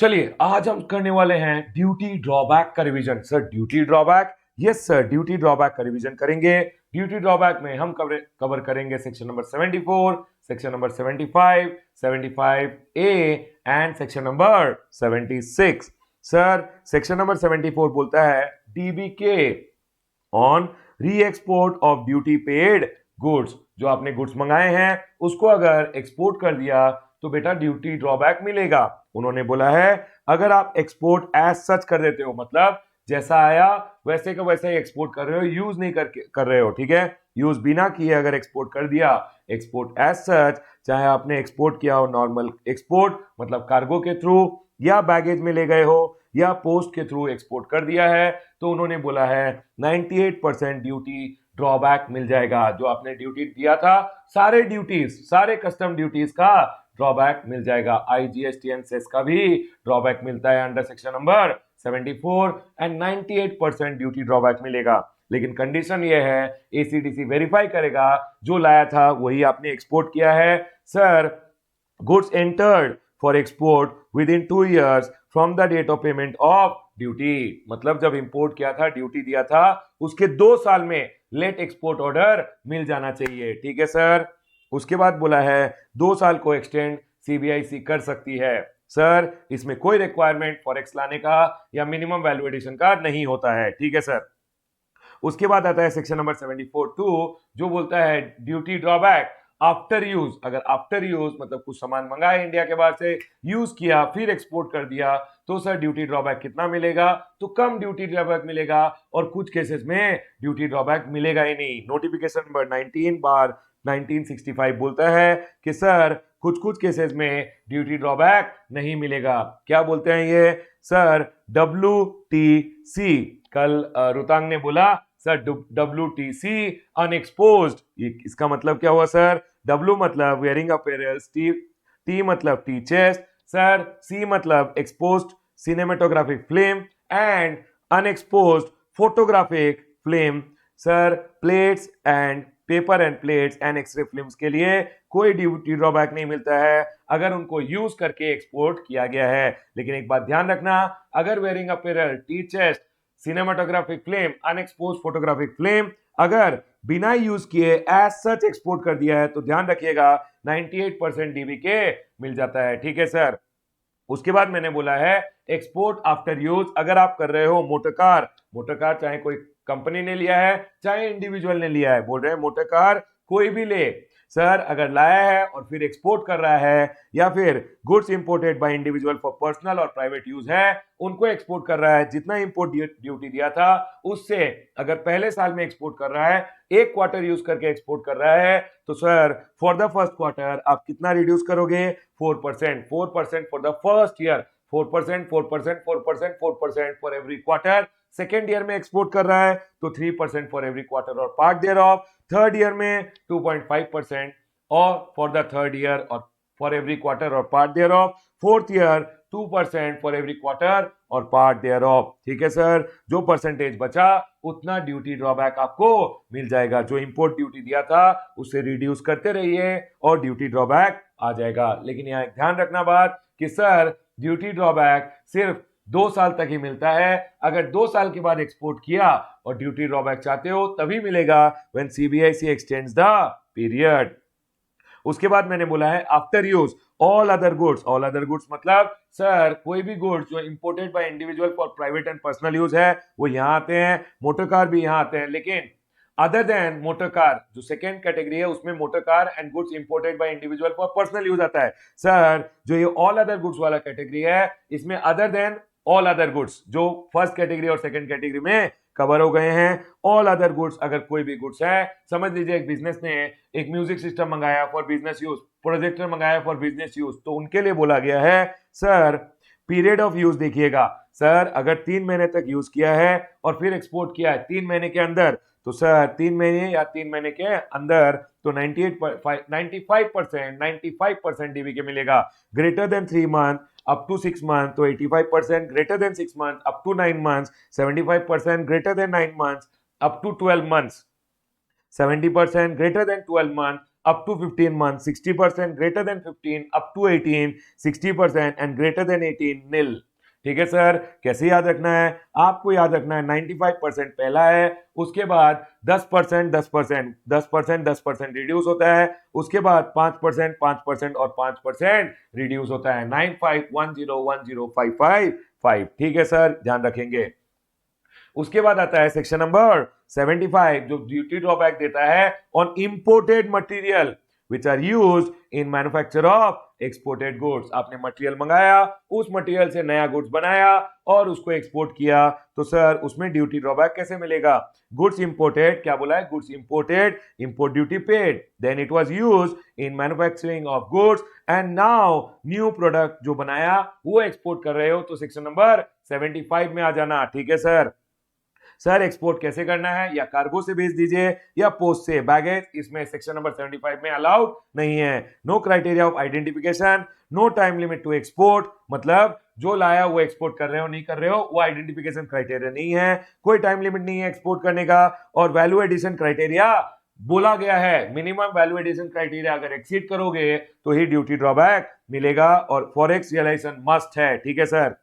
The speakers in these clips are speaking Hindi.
चलिए आज हम करने वाले हैं ड्यूटी ड्रॉबैक का revision. Sir duty drawback, yes sir, duty drawback का रिवीजन करेंगे। ड्यूटी ड्रॉबैक में हम कवर करेंगे section number 74, section number 75, 75 A and section number 76। Sir section number 74 बोलता है DBK on re export of duty paid goods. जो आपने गुड्स मंगाए हैं उसको अगर एक्सपोर्ट कर दिया तो बेटा ड्यूटी ड्रॉबैक मिलेगा। उन्होंने बोला है अगर आप एक्सपोर्ट एज सच कर देते हो, मतलब जैसा आया वैसे का वैसा ही एक्सपोर्ट कर रहे हो, यूज नहीं कर रहे हो, ठीक है, यूज बिना किए अगर एक्सपोर्ट कर दिया, एक्सपोर्ट एज सच, चाहे आपने एक्सपोर्ट किया हो नॉर्मल एक्सपोर्ट मतलब कार्गो के थ्रू या बैगेज में ले गए हो या पोस्ट के थ्रू एक्सपोर्ट कर दिया है, तो उन्होंने बोला है 98% ड्यूटी ड्रॉबैक मिल जाएगा। जो आपने ड्यूटी दिया था सारे ड्यूटीज, सारे कस्टम ड्यूटीज का ड्रॉबैक मिल जाएगा। आईजीएसटी एंड सेस का भी ड्रॉबैक मिलता है under section number 74 and 98% duty drawback मिलेगा। लेकिन कंडीशन ये है एसीडीसी वेरीफाई करेगा जो लाया था वही आपने एक्सपोर्ट किया है। Sir goods entered for export within 2 years from the date of payment of duty, मतलब जब इंपोर्ट किया था ड्यूटी दिया था उसके 2 साल में लेट एक्सपोर्ट ऑर्डर मिल जाना चाहिए, ठीक है सर। उसके बाद बोला है 2 साल को एक्सटेंड सीबीआईसी कर सकती है। सर इसमें कोई रिक्वायरमेंट फॉरेक्स लाने का या मिनिमम वैल्यू एडिशन का नहीं होता है, ठीक है सर। उसके बाद आता है सेक्शन नंबर 74(2) जो बोलता है ड्यूटी ड्रॉबैक आफ्टर यूज। अगर आफ्टर यूज मतलब कुछ सामान मंगाया इंडिया के बाहर से, यूज किया फिर एक्सपोर्ट कर दिया, तो सर ड्यूटी ड्रॉबैक कितना मिलेगा, तो कम ड्यूटी ड्रॉबैक मिलेगा और कुछ केसेस में ड्यूटी ड्रॉबैक मिलेगा ही नहीं। नोटिफिकेशन नंबर 19/1965 बोलता है कि सर कुछ कुछ केसेस में ड्यूटी ड्रॉबैक नहीं मिलेगा। क्या बोलते हैं ये सर, WTC। कल रुतांग ने बोला सर WTC अनएक्सपोज्ड, ये इसका मतलब क्या हुआ सर, W मतलब वेयरिंग अपीयरेंस, T मतलब टी चेस्ट, सर C मतलब exposed cinematographic film and unexposed photographic film. Sir plates and paper and plates and x-ray films के लिए कोई ड्यूटी ड्रॉबैक नहीं मिलता है अगर उनको यूज करके एक्सपोर्ट किया गया है। लेकिन एक बात ध्यान रखना, अगर wearing apparel, tea chest, cinematographic film, unexposed photographic film अगर बिना यूज किए एज सच एक्सपोर्ट कर दिया है तो ध्यान रखिएगा 98% डीबीके मिल जाता है, ठीक है सर। उसके बाद मैंने बोला है एक्सपोर्ट आफ्टर यूज। अगर आप कर रहे हो मोटर कार चाहे कोई कंपनी ने लिया है चाहे इंडिविजुअल ने लिया है, बोल रहे हैं मोटर कार कोई भी ले, सर अगर लाया है और फिर एक्सपोर्ट कर रहा है या फिर goods imported by individual for personal और प्राइवेट यूज है उनको एक्सपोर्ट कर रहा है, जितना इंपोर्ट ड्यूटी दिया था उससे अगर पहले साल में एक्सपोर्ट कर रहा है, 1 क्वार्टर यूज करके एक्सपोर्ट कर रहा है, तो sir for the first quarter आप कितना रिड्यूस करोगे, 4%, 4% for the first year, 4%, 4%, 4%, 4% for every quarter. Second year में एक्सपोर्ट कर रहा है तो 3% फॉर एवरी क्वार्टर और part thereof. Third year में 2.5% और फॉर द थर्ड ईयर और फॉर एवरी क्वार्टर और part thereof. Fourth year 2% for every quarter और पार्ट देयर ऑफ, ठीक है सर। जो परसेंटेज बचा उतना ड्यूटी ड्रॉबैक आपको मिल जाएगा। जो इंपोर्ट ड्यूटी दिया था उसे रिड्यूस करते रहिए और ड्यूटी ड्रॉबैक आ जाएगा। लेकिन यहाँ एक ध्यान रखना बात कि सर ड्यूटी ड्रॉबैक सिर्फ 2 साल तक ही मिलता है। अगर 2 साल के बाद एक्सपोर्ट किया और ड्यूटी ड्रॉबैक चाहते हो तभी मिलेगा when CBIC x tends the period. उसके बाद मैंने बोला है after use all other goods. All other goods मतलब सर कोई भी गुड्स जो imported by individual for private and personal use है वो यहाँ आते हैं, मोटर कार भी यहाँ आते हैं, लेकिन अदर देन मोटर कार जो सेकेंड कैटेगरी है उसमें motor car and goods imported by individual for personal use आता है। सर जो ये ऑल अदर गुड्स वाला कैटेगरी है इसमें other than all other goods जो फर्स्ट कैटेगरी और सेकंड कैटेगरी में कवर हो गए हैं। ऑल अदर गुड्स अगर कोई भी गुड्स है, समझ लीजिए एक बिजनेस ने एक म्यूजिक सिस्टम मंगाया फॉर बिजनेस यूज, प्रोजेक्टर मंगाया फॉर बिजनेस यूज, तो उनके लिए बोला गया है सर पीरियड ऑफ यूज देखिएगा। सर अगर 3 महीने तक यूज किया है और फिर एक्सपोर्ट किया है 3 महीने के अंदर, तो सर 3 महीने या 3 महीने के अंदर तो 95% डीबीके मिलेगा। Greater than 3 month up to 6 month तो 85%, greater than 6 month up to 9 months 75%, greater than 9 months up to 12 months 70%, greater than 12 month up to 15 months 60%, greater than 15 up to 18 60% and greater than 18 nil। ठीक है सर, कैसे याद रखना है? आपको याद रखना है 95% पहला है, उसके बाद 10% 10% 10% 10% रिड्यूस होता है, उसके बाद 5% 5% और 5% रिड्यूस होता है। 9510105555। ठीक है सर, ध्यान रखेंगे। उसके बाद आता है सेक्शन नंबर 75 जो ड्यूटी ड्रॉबैक देता है on imported material which are used in manufacture of exported goods. आपने मटेरियल मंगाया, उस मटेरियल से नया गुड्स बनाया और उसको एक्सपोर्ट किया, तो सर उसमें ड्यूटी ड्रॉबैक कैसे मिलेगा? गुड्स इंपोर्टेड, क्या बोला है? Goods imported, import duty paid, then it was used in manufacturing of goods and now new product जो बनाया वो एक्सपोर्ट कर रहे हो, तो सेक्शन नंबर 75 में आ जाना। ठीक है सर। सर एक्सपोर्ट कैसे करना है? या कार्गो से भेज दीजिए या पोस्ट से। बैगेज इसमें सेक्शन नंबर 75 में अलाउड नहीं है। No criteria of identification, no time limit to export, मतलब जो लाया वो एक्सपोर्ट कर रहे हो नहीं कर रहे हो वो आइडेंटिफिकेशन क्राइटेरिया नहीं है, कोई टाइम लिमिट नहीं है एक्सपोर्ट करने का। और वैल्यू एडिशन क्राइटेरिया बोला गया है, मिनिमम वैल्यू एडिशन क्राइटेरिया अगर एक्सीड करोगे तो ही ड्यूटी ड्रॉबैक मिलेगा और फॉरेक्स रियलाइजेशन मस्ट है। ठीक है सर।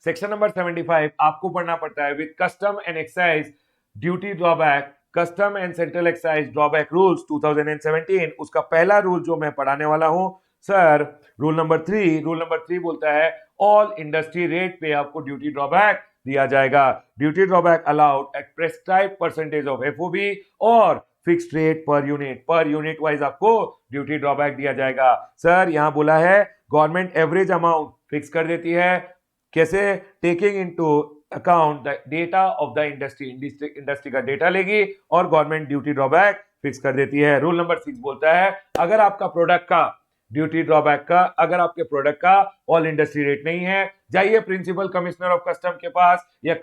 सेक्शन नंबर 75 आपको पढ़ना पड़ता है with custom and excise duty drawback, custom and central excise drawback rules 2017। उसका पहला रूल जो मैं पढ़ाने वाला हूं sir, rule number 3। Rule number 3 बोलता है ऑल इंडस्ट्री रेट पे आपको ड्यूटी ड्रॉबैक दिया जाएगा। Duty drawback allowed at prescribed percentage of FOB और fixed rate per unit wise आपको ड्यूटी ड्रॉबैक दिया जाएगा। सर यहां बोला है गवर्नमेंट एवरेज अमाउंट फिक्स कर देती है, कैसे? Taking into account the data of the industry का डेटा लेगी और गवर्नमेंट ड्यूटी ड्रॉबैक फिक्स कर देती है। रूल नंबर 6 बोलता है अगर आपका प्रोडक्ट का ड्यूटी ड्रॉबैक का अगर आपके प्रोडक्ट का ऑल इंडस्ट्री रेट नहीं है, जाइए प्रिंसिपल कमिश्नर ऑफ कस्टम के पास या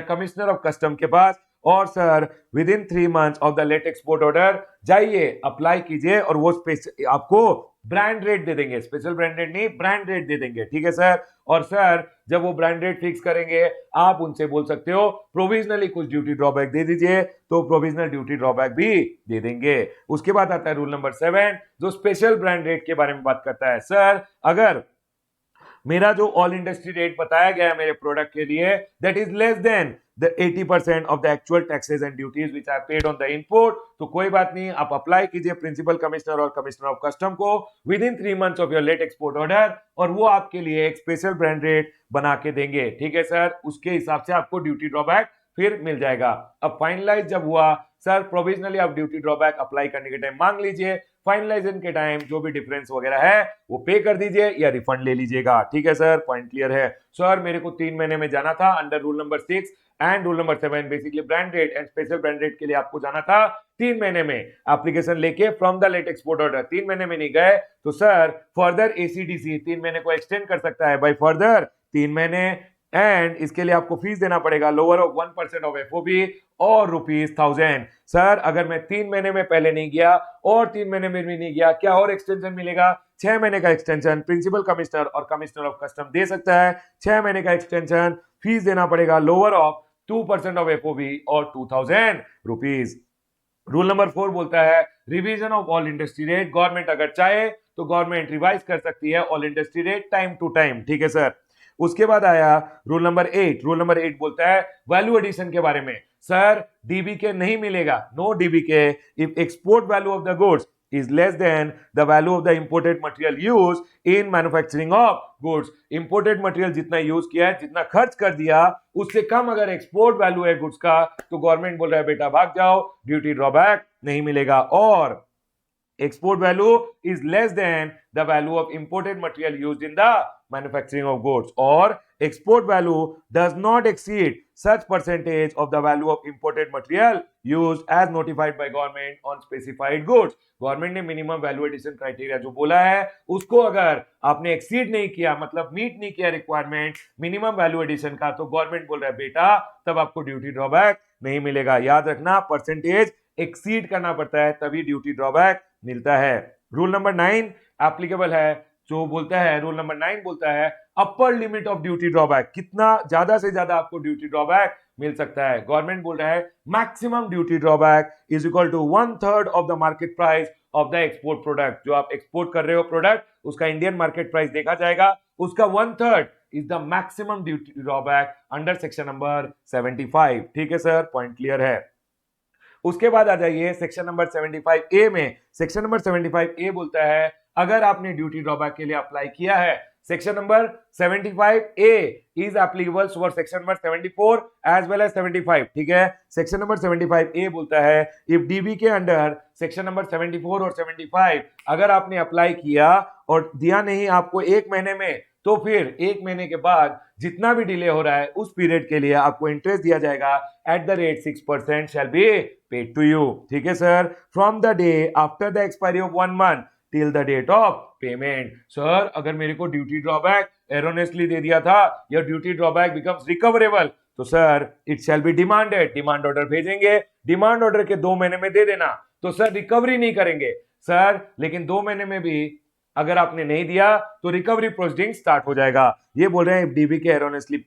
कमिश्नर ऑफ कस्टम के पास और sir within 3 months of the let export order जाइए अप्लाई कीजिए और वो आपको ब्रांड रेट दे देंगे, स्पेशल ब्रांड रेट नहीं ब्रांड रेट दे देंगे। ठीक है सर। और सर जब वो ब्रांड रेट फिक्स करेंगे आप उनसे बोल सकते हो प्रोविजनली कुछ ड्यूटी ड्रॉबैक दे दीजिए, तो प्रोविजनल ड्यूटी ड्रॉबैक भी दे देंगे। उसके बाद आता है रूल नंबर 7 जो स्पेशल ब्रांड रेट के बारे में बात करता है। सर अगर मेरा जो ऑल इंडस्ट्री रेट बताया गया है मेरे प्रोडक्ट के लिए that is less then the 80% of the actual taxes and duties which are paid on the import, तो कोई बात नहीं, आप अप्लाई कीजिए प्रिंसिपल कमिश्नर और कमिश्नर ऑफ कस्टम को within 3 months of your let export order और वो आपके लिए एक स्पेशल ब्रांड रेट बना के देंगे। ठीक है सर। उसके हिसाब से आपको ड्यूटी ड्रॉबैक फिर मिल जाएगा। अब फाइनलाइज जब हुआ सर प्रोविजनली आप ड्यूटी ड्रॉबैक अप्लाई करने के टाइम मांग लीजिए, फाइनलाइजेशन के टाइम जो भी डिफरेंस वगैरह है वो पे कर दीजिए या रिफंड ले लीजिएगा। ठीक है सर, पॉइंट क्लियर है। सर मेरे को 3 महीने में जाना था under rule number 6 and rule number 7 basically brand rate and special brand rate के लिए आपको जाना था 3 महीने में एप्लीकेशन लेके from the let export order. 3 महीने में नहीं गए तो सर फर्दर एसीडीसी 3 महीने को एक्सटेंड कर सकता है बाय फर्दर 3 महीने एंड इसके लिए आपको फीस देना पड़ेगा लोअर ऑफ 1% ऑफ एफओबी और ₹1000। सर अगर मैं 3 महीने में पहले नहीं गया और 3 महीने में भी नहीं गया, क्या और एक्सटेंशन मिलेगा? 6 महीने का एक्सटेंशन प्रिंसिपल कमिश्नर और कमिश्नर ऑफ कस्टम दे सकता है। 6 महीने का एक्सटेंशन, फीस देना पड़ेगा लोअर ऑफ 2% ऑफ एफओबी और ₹2000। रूल नंबर 4 बोलता है revision of all industry rate. Government अगर चाहे तो गवर्नमेंट रिवाइज कर सकती है all industry rate time to time. ठीक है सर। उसके बाद आया रूल नंबर 8। रूल नंबर 8 बोलता है वैल्यू एडिशन के बारे में। सर डीबीके नहीं मिलेगा, no DBK if export value of the goods is less than the value of the imported material used in manufacturing of goods। imported material जितना यूज किया है, जितना खर्च कर दिया, उससे कम अगर एक्सपोर्ट वैल्यू है गुड्स का तो गवर्नमेंट बोल रहा है बेटा भाग जाओ, ड्यूटी ड्रॉबैक नहीं मिलेगा। और export value is less than the value of imported material used in the manufacturing of goods, or export value does not exceed such percentage of the value of imported material used as notified by government on specified goods। Government ने मिनिमम वैल्यू एडिशन क्राइटेरिया जो बोला है उसको अगर आपने एक्सीड नहीं किया, मतलब मीट नहीं किया रिक्वायरमेंट मिनिमम वैल्यू एडिशन का, तो गवर्नमेंट बोल रहा है बेटा तब आपको ड्यूटी ड्रॉबैक नहीं मिलेगा। याद रखना परसेंटेज एक्सीड करना पड़ता है तभी ड्यूटी ड्रॉबैक मिलता है। रूल नंबर 9 एप्लीकेबल है जो बोलता है, रूल नंबर 9 बोलता है upper limit of duty drawback, कितना ज्यादा से ज्यादा आपको ड्यूटी ड्रॉबैक मिल सकता है। गवर्नमेंट बोल रहा है maximum duty drawback is equal to 1/3 of the market price of the export product. जो आप एक्सपोर्ट कर रहे हो प्रोडक्ट, उसका इंडियन मार्केट प्राइस देखा जाएगा, उसका 1/3 is the maximum duty drawback under section number 75। ठीक है सर, पॉइंट क्लियर है। उसके बाद आ जाइए सेक्शन नंबर 75A में। सेक्शन नंबर 75A बोलता है अगर आपने ड्यूटी ड्रॉबैक के लिए अप्लाई किया है, section number 75A is applicable for section number 74 as well as 75। ठीक है, सेक्शन नंबर 75A बोलता है इफ डीबी के अंडर सेक्शन नंबर 74 और 75 अगर आपने अप्लाई किया और दिया नहीं आपको एक महीने में, तो फिर एक महीने के बाद जितना भी डिले हो रहा है उस पीरियड के लिए आपको इंटरेस्ट दिया जाएगा at the rate 6% shall be paid to you. ठीक है sir, from the day after the expiry of 1 month till the date of payment. Sir अगर मेरे को ड्यूटी ड्रॉबैक एरोनेसली दे दिया था या ड्यूटी ड्रॉबैक बिकम्स रिकवरेबल, तो sir it shall be demanded, demand order भेजेंगे, डिमांड ऑर्डर के 2 महीने में दे देना, तो सर रिकवरी नहीं करेंगे सर, लेकिन 2 महीने में भी अगर आपने नहीं दिया तो रिकवरी प्रोसीडिंग स्टार्ट हो जाएगा। ये बोल रहे हैं डीबी के एरोनेसली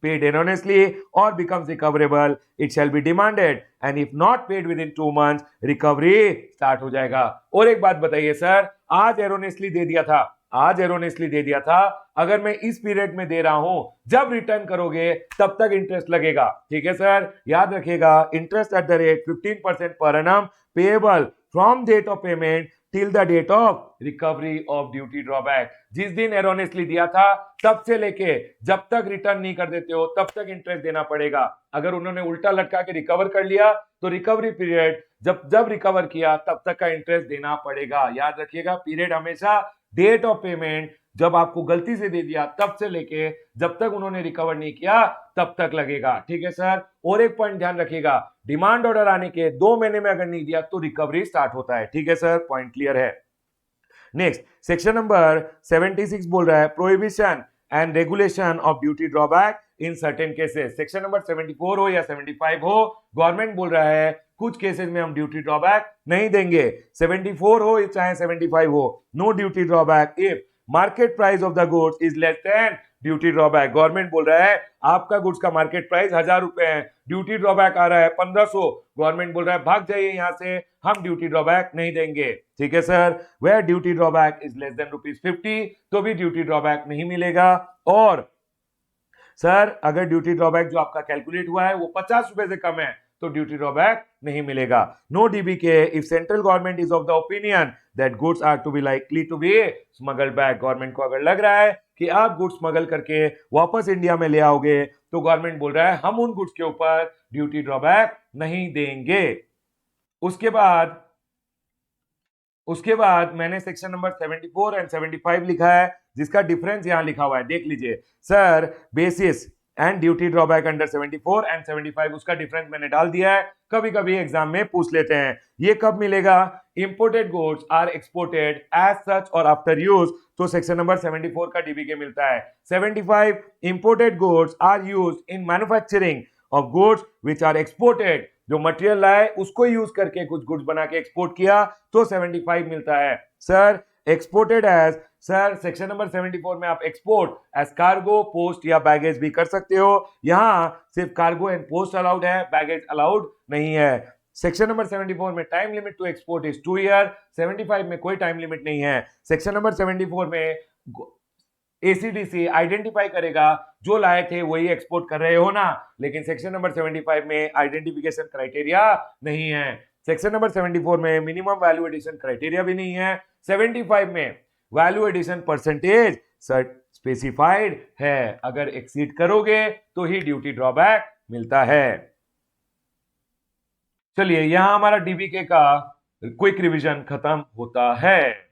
paid erroneously or becomes recoverable, it shall be demanded and if not paid within 2 months recovery start हो जाएगा। और एक बात बताइए सर, आज erroneously दे दिया था, आज erroneously दे दिया था, अगर मैं इस पीरियड में दे रहा हूं, जब रिटर्न करोगे तब तक इंटरेस्ट लगेगा। ठीक है सर, याद रखिएगा interest eight the rate 15% per annum payable from date of payment till the date of recovery of duty drawback. जिस दिन एरोनेसली दिया था तब से लेके जब तक रिटर्न नहीं कर देते हो तब तक इंटरेस्ट देना पड़ेगा। अगर उन्होंने उल्टा लटका के रिकवर कर लिया तो रिकवरी पीरियड जब रिकवर किया तब तक का इंटरेस्ट देना पड़ेगा। याद रखिएगा पीरियड हमेशा डेट ऑफ पेमेंट जब आपको गलती से दे दिया तब से लेके जब तक उन्होंने रिकवर नहीं किया तब तक लगेगा। ठीक है सर, और एक पॉइंट ध्यान रखिएगा, डिमांड ऑर्डर आने के 2 महीने में अगर नहीं दिया तो रिकवरी स्टार्ट होता है। ठीक है सर, पॉइंट क्लियर है। नेक्स्ट सेक्शन नंबर 76 बोल रहा है prohibition and regulation of duty drawback in certain cases. Section number 74 हो या 75 हो, गवर्नमेंट बोल रहा है कुछ केसेस में हम ड्यूटी ड्रॉबैक नहीं देंगे। 74 हो चाहे 75 हो, no duty drawback if market price of the goods is less than duty drawback. Government बोल रहा है आपका गुड्स का मार्केट प्राइस 1000 रुपए है, ड्यूटी ड्रॉबैक आ रहा है 1500, गवर्नमेंट बोल रहा है भाग जाइए यहां से, हम ड्यूटी ड्रॉबैक नहीं देंगे। ठीक है sir, where duty drawback is less than ₹50 तो भी ड्यूटी ड्रॉबैक नहीं मिलेगा। और सर अगर ड्यूटी ड्रॉबैक जो आपका कैलकुलेट हुआ है वो 50 रुपए से कम है तो ड्यूटी ड्रॉबैक नहीं मिलेगा। No DBK if central government is of the opinion that goods are to be likely to be smuggled back. Government को अगर लग रहा है कि आप गुड्स स्मगल करके वापस इंडिया में ले आओगे तो गवर्नमेंट बोल रहा है हम उन गुड्स के ऊपर ड्यूटी ड्रॉबैक नहीं देंगे। उसके बाद मैंने सेक्शन नंबर 74 एंड 75 लिखा है, जिसका डिफरेंस यहां लिखा हुआ है, देख लीजिए sir. Basis and duty drawback under 74 and 75 उसका डिफरेंस मैंने डाल दिया है, कभी कभी एग्जाम में पूछ लेते हैं। ये कब मिलेगा? Imported goods are exported as such और आफ्टर यूज, तो सेक्शन नंबर 74 का डीबीके मिलता है। 75 imported goods are use in manufacturing of goods which are exported, जो मटेरियल लाए उसको यूज करके कुछ गुड्स बना के एक्सपोर्ट किया तो 75 मिलता है। Sir exported as, sir section number 74 में आप एक्सपोर्ट एज कार्गो, पोस्ट या बैगेज भी कर सकते हो, यहां सिर्फ कार्गो एंड पोस्ट अलाउड है, बैगेज अलाउड नहीं है। सेक्शन नंबर 74 में time limit to export is 2 year, 75 में कोई टाइम लिमिट नहीं है। सेक्शन नंबर 74 में एसीडीसी आइडेंटिफाई करेगा जो लाए थे वही एक्सपोर्ट कर रहे हो ना, लेकिन सेक्शन नंबर 75 में आइडेंटिफिकेशन क्राइटेरिया नहीं है। सेक्शन नंबर 74 में मिनिमम वैल्यू एडिशन क्राइटेरिया भी नहीं है। 75 में वैल्यू एडिशन परसेंटेज स्पेसिफाइड है, अगर एक्सीड करोगे तो ही ड्यूटी ड्रॉबैक मिलता है। चलिए यहां हमारा डीबीके का क्विक रिवीजन खत्म होता है।